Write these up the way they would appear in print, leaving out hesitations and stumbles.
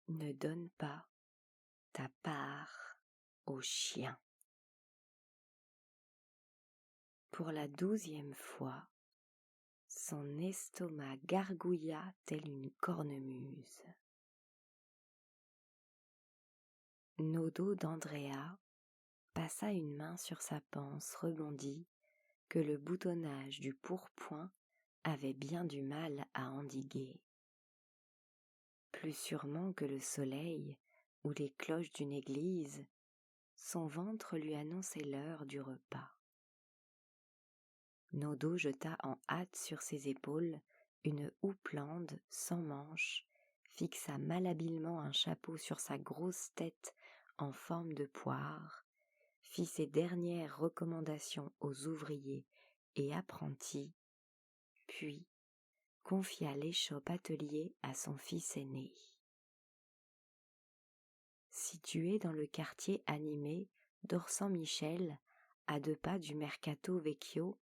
Ne donne pas ta part au chien. Pour la 12e fois, son estomac gargouilla tel une cornemuse. Nodo d'Andrea passa une main sur sa panse rebondie que le boutonnage du pourpoint avait bien du mal à endiguer. Plus sûrement que le soleil ou les cloches d'une église, son ventre lui annonçait l'heure du repas. Nodo jeta en hâte sur ses épaules une houppelande sans manches, fixa malhabilement un chapeau sur sa grosse tête en forme de poire, fit ses dernières recommandations aux ouvriers et apprentis, puis confia l'échoppe atelier à son fils aîné. Situé dans le quartier animé d'Orsan-Michel, à 2 pas du Mercato Vecchio,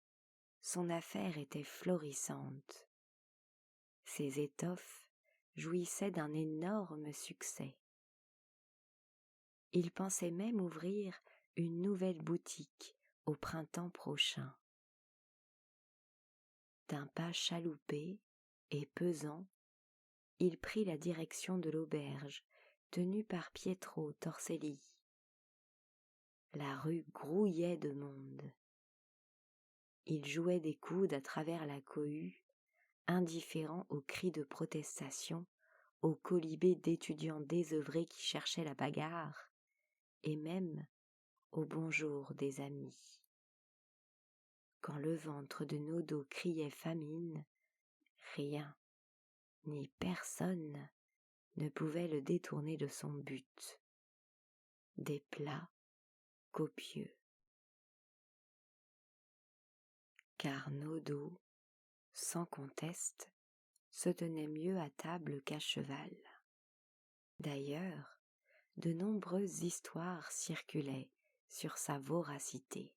son affaire était florissante. Ses étoffes jouissaient d'un énorme succès. Il pensait même ouvrir une nouvelle boutique au printemps prochain. D'un pas chaloupé et pesant, il prit la direction de l'auberge tenue par Pietro Torselli. La rue grouillait de monde. Il jouait des coudes à travers la cohue, indifférent aux cris de protestation, aux colibés d'étudiants désœuvrés qui cherchaient la bagarre, et même au bonjour des amis. Quand le ventre de Nodo criait famine, rien, ni personne, ne pouvait le détourner de son but. Des plats copieux. Car Nodo, sans conteste, se tenait mieux à table qu'à cheval. D'ailleurs, de nombreuses histoires circulaient sur sa voracité,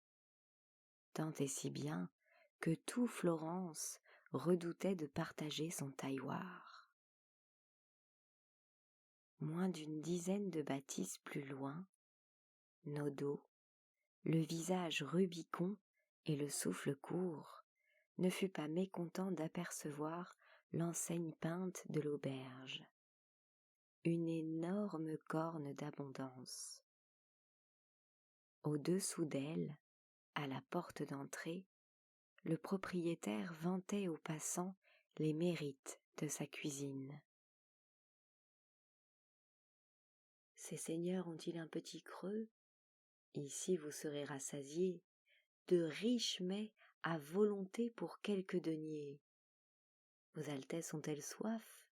tant et si bien que tout Florence redoutait de partager son tailloir. Moins d'une dizaine de bâtisses plus loin, Nodo, le visage rubicond et le souffle court, ne fut pas mécontent d'apercevoir l'enseigne peinte de l'auberge. Une énorme corne d'abondance. Au-dessous d'elle, à la porte d'entrée, le propriétaire vantait aux passants les mérites de sa cuisine. Ces seigneurs ont-ils un petit creux? Ici vous serez rassasiés, de riches mets à volonté pour quelques deniers. Vos altesses ont-elles soif?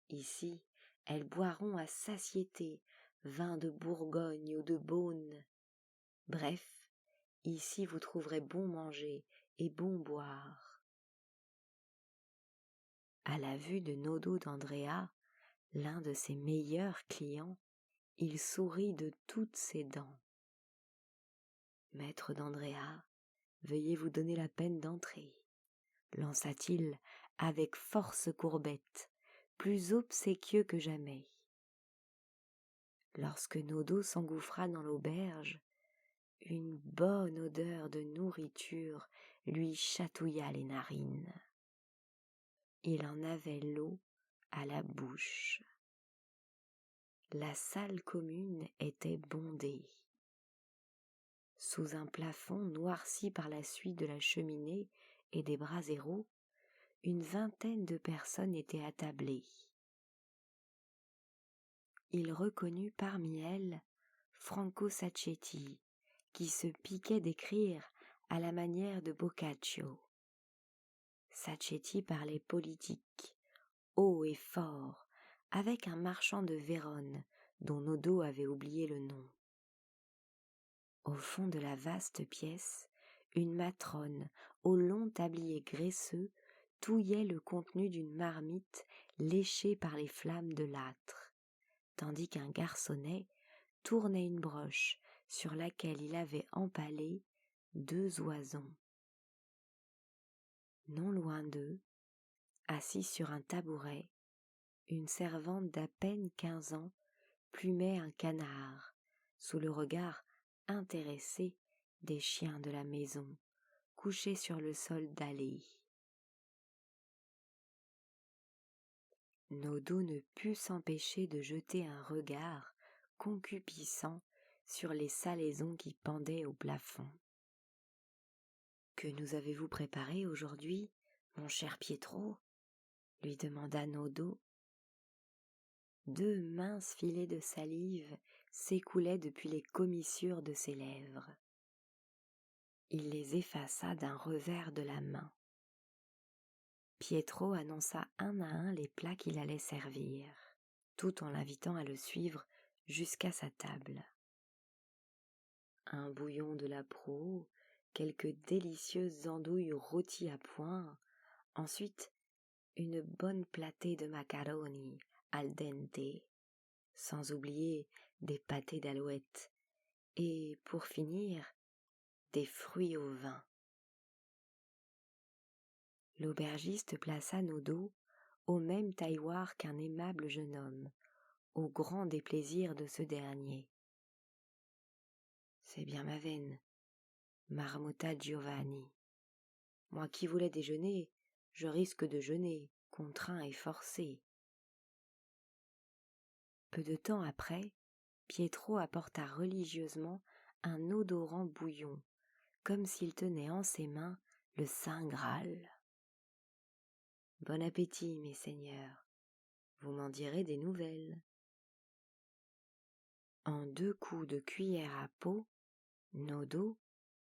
Ici, elles boiront à satiété, vin de Bourgogne ou de Beaune. Bref, ici vous trouverez bon manger et bon boire. À la vue de Nodo d'Andrea, l'un de ses meilleurs clients, il sourit de toutes ses dents. Maître d'Andrea, veuillez vous donner la peine d'entrer, lança-t-il avec force courbette, plus obséquieux que jamais. Lorsque Nodo s'engouffra dans l'auberge, une bonne odeur de nourriture lui chatouilla les narines. Il en avait l'eau à la bouche. La salle commune était bondée. Sous un plafond noirci par la suie de la cheminée et des braseros, une vingtaine de personnes étaient attablées. Il reconnut parmi elles Franco Sacchetti, qui se piquait d'écrire à la manière de Boccaccio. Sacchetti parlait politique, haut et fort, avec un marchand de Vérone dont Nodo avait oublié le nom. Au fond de la vaste pièce, une matrone au long tablier graisseux touillait le contenu d'une marmite léchée par les flammes de l'âtre, tandis qu'un garçonnet tournait une broche sur laquelle il avait empalé 2 oisons. Non loin d'eux, assis sur un tabouret, une servante d'à peine 15 ans plumait un canard sous le regard intéressé des chiens de la maison, couchés sur le sol dallé. Nodo ne put s'empêcher de jeter un regard concupissant sur les salaisons qui pendaient au plafond. « Que nous avez-vous préparé aujourd'hui, mon cher Pietro ?» lui demanda Nodo. 2 minces filets de salive s'écoulaient depuis les commissures de ses lèvres. Il les effaça d'un revers de la main. Pietro annonça un à un les plats qu'il allait servir, tout en l'invitant à le suivre jusqu'à sa table. Un bouillon de la proue, quelques délicieuses andouilles rôties à point, ensuite une bonne platée de macaroni al dente, sans oublier des pâtés d'alouette, et pour finir, des fruits au vin. L'aubergiste plaça Nodo au même tailloir qu'un aimable jeune homme, au grand déplaisir de ce dernier. « C'est bien ma veine, » marmotta Giovanni. « Moi qui voulais déjeuner, je risque de jeûner, contraint et forcé. » Peu de temps après, Pietro apporta religieusement un odorant bouillon, comme s'il tenait en ses mains le Saint Graal. « Bon appétit, mes seigneurs, vous m'en direz des nouvelles. » En 2 coups de cuillère à peau, Nodo,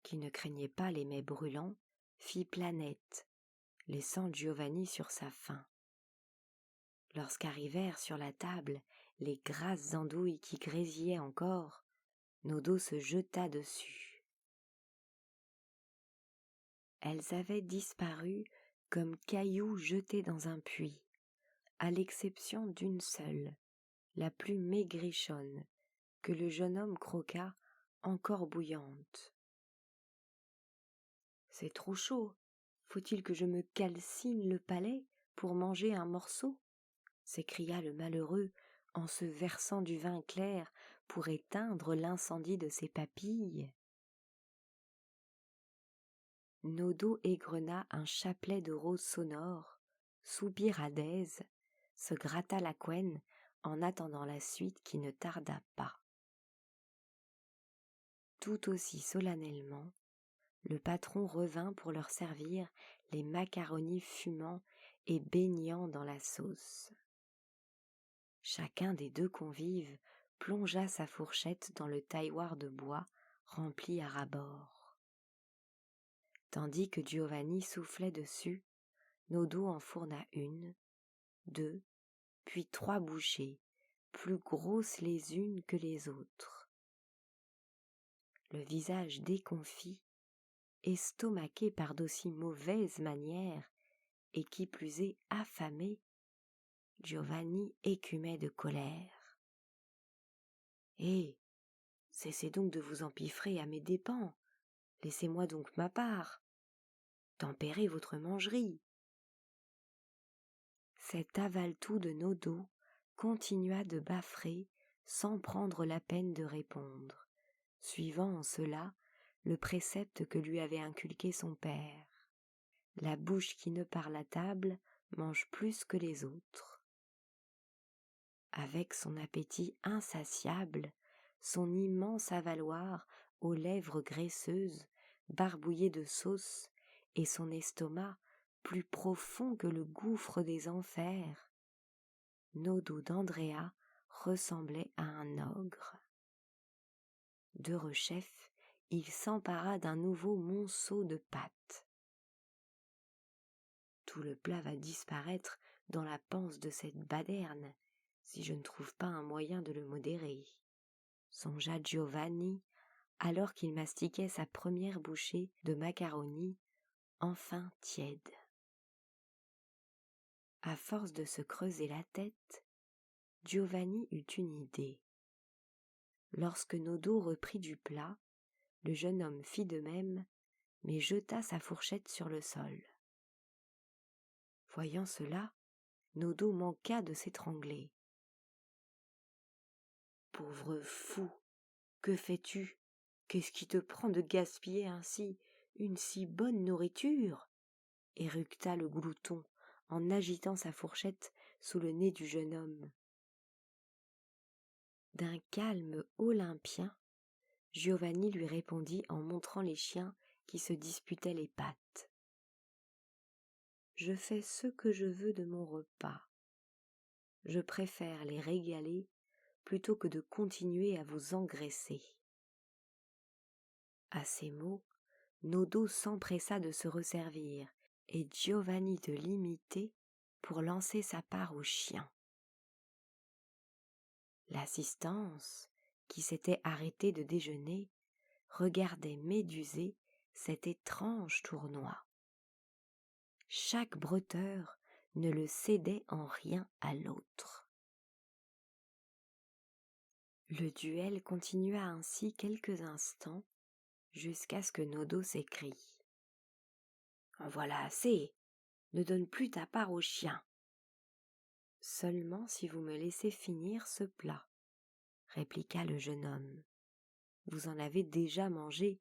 qui ne craignait pas les mets brûlants, fit planète, laissant Giovanni sur sa faim. Lorsqu'arrivèrent sur la table les grasses andouilles qui grésillaient encore, Nodo se jeta dessus. Elles avaient disparu comme cailloux jetés dans un puits, à l'exception d'une seule, la plus maigrichonne, que le jeune homme croqua encore bouillante. « C'est trop chaud, faut-il que je me calcine le palais pour manger un morceau ?» s'écria le malheureux en se versant du vin clair pour éteindre l'incendie de ses papilles. Nodo égrena un chapelet de roses sonores, soupira d'aise, se gratta la couenne en attendant la suite qui ne tarda pas. Tout aussi solennellement, le patron revint pour leur servir les macaronis fumants et baignant dans la sauce. Chacun des 2 convives plongea sa fourchette dans le tailloir de bois rempli à ras-bord. Tandis que Giovanni soufflait dessus, Nodo enfourna 1, 2, puis 3 bouchées, plus grosses les unes que les autres. Le visage déconfit, estomaqué par d'aussi mauvaises manières, et qui plus est affamé, Giovanni écumait de colère. « Eh, cessez donc de vous empiffrer à mes dépens, laissez-moi donc ma part, tempérez votre mangerie. » Cet aval-tout de Nodo continua de bâfrer sans prendre la peine de répondre, suivant en cela le précepte que lui avait inculqué son père. La bouche qui ne parle à table mange plus que les autres. Avec son appétit insatiable, son immense avaloir aux lèvres graisseuses, barbouillé de sauce, et son estomac plus profond que le gouffre des enfers, Nodo d'Andrea ressemblait à un ogre. Derechef, il s'empara d'un nouveau monceau de pâtes. « Tout le plat va disparaître dans la panse de cette baderne, si je ne trouve pas un moyen de le modérer, » songea Giovanni, alors qu'il mastiquait sa première bouchée de macaroni, enfin tiède. À force de se creuser la tête, Giovanni eut une idée. Lorsque Nodo reprit du plat, le jeune homme fit de même, mais jeta sa fourchette sur le sol. Voyant cela, Nodo manqua de s'étrangler. « Pauvre fou, que fais-tu ? Qu'est-ce qui te prend de gaspiller ainsi une si bonne nourriture ?» éructa le glouton en agitant sa fourchette sous le nez du jeune homme. D'un calme olympien, Giovanni lui répondit en montrant les chiens qui se disputaient les pattes. « Je fais ce que je veux de mon repas. Je préfère les régaler plutôt que de continuer à vous engraisser. » À ces mots, Nodo s'empressa de se resservir et Giovanni de l'imiter pour lancer sa part aux chiens. L'assistance, qui s'était arrêtée de déjeuner, regardait médusée cet étrange tournoi. Chaque bretteur ne le cédait en rien à l'autre. Le duel continua ainsi quelques instants jusqu'à ce que Nodo s'écrie. « En voilà assez, ne donne plus ta part aux chiens. »« Seulement si vous me laissez finir ce plat, » répliqua le jeune homme. « Vous en avez déjà mangé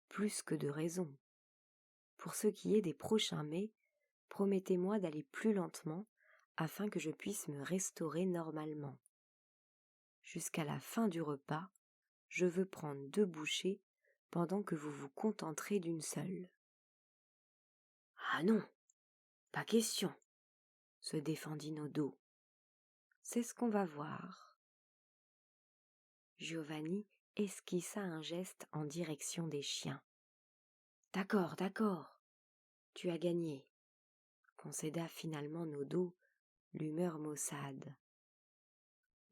plus que de raison. Pour ce qui est des prochains mets, promettez-moi d'aller plus lentement afin que je puisse me restaurer normalement. Jusqu'à la fin du repas, je veux prendre 2 bouchées pendant que vous vous contenterez d'une seule. »« Ah non, pas question, » se défendit Nodo. « C'est ce qu'on va voir. » Giovanni esquissa un geste en direction des chiens. « D'accord, tu as gagné, » concéda finalement Nodo, l'humeur maussade.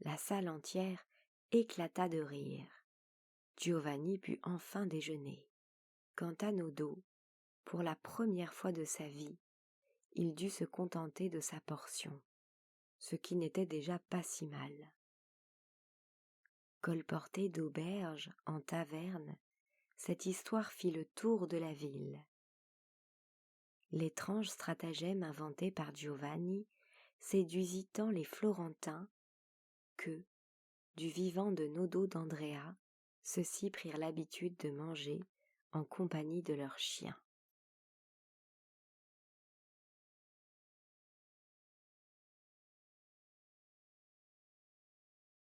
La salle entière éclata de rire. Giovanni put enfin déjeuner. Quant à Nodo, pour la première fois de sa vie, il dut se contenter de sa portion, ce qui n'était déjà pas si mal. Colportée d'auberge en taverne, cette histoire fit le tour de la ville. L'étrange stratagème inventé par Giovanni séduisit tant les Florentins que, du vivant de Nodo d'Andrea, ceux-ci prirent l'habitude de manger en compagnie de leurs chiens.